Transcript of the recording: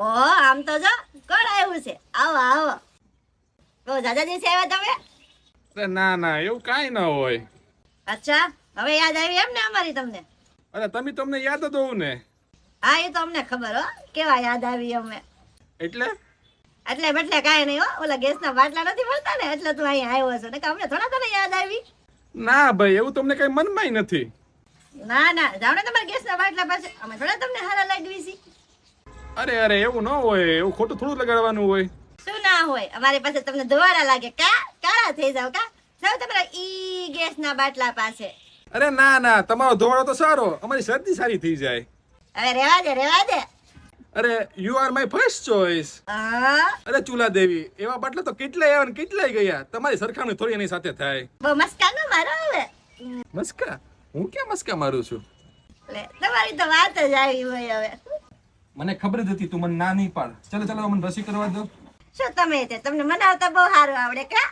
ઓહો આમ તો જો કોણ આવ્યું છે? આવો આવો. બહુ જાજા દિવસે આવ્યા તમે? અરે ના ના એવું કાંઈ ન હોય. અચ્છા, હવે યાદ આવી એમ ને અમારી તમને? અરે તમને યાદ જ હોવું ને. હા એ તો અમને ખબર હો, કેવા યાદ આવી અમે. એટલે એટલે બટલે કાંઈ નહીં હો, ઓલા ગેસના બાટલા નથી મળતા ને એટલે તું અહીંયા આવ્યો છો, ને કે અમને થોડા તને યાદ આવી. ના ભાઈ એવું તમને કઈ મનમાંય નથી. ના ના જાઓ ને તમારા ગેસના બાટલા પાસે, અમે થોડા તમને હારા લાગવી છે. અરે એવું ન હોય, એવું ખોટું થોડું લગાડવાનું હોય. શું ના હોય, અમારી પાસે તમને દોવારા લાગે કા? કાળા થઈ જાવ કા? જાઓ તમારા ઈ ગેસના બાટલા પાસે. અરે ના ના તમારો ધોવાળો તો સારો, અમારી શરદી સારી થઈ જાય. હવે રેવા દે. અરે you are my first choice. હા અરે ચૂલા દેવી, એવા બાટલા તો કેટલાય આવ્યા ને કેટલાય ગયા. તમારી સરખામણી થોડી એની સાથે થાય. બહુ મસ્કા ન મારો હવે. મસ્કા? હું ક્યાં મસ્કા મારું છું? લે તમારી તો વાત જ આવી હોય હવે. મને ખબર જ હતી તું મને ના નહીં પાડ. ચાલો મને રસી કરવા દો. શું તમે તે તમને મનાવતા બહુ સારું આવડે કા?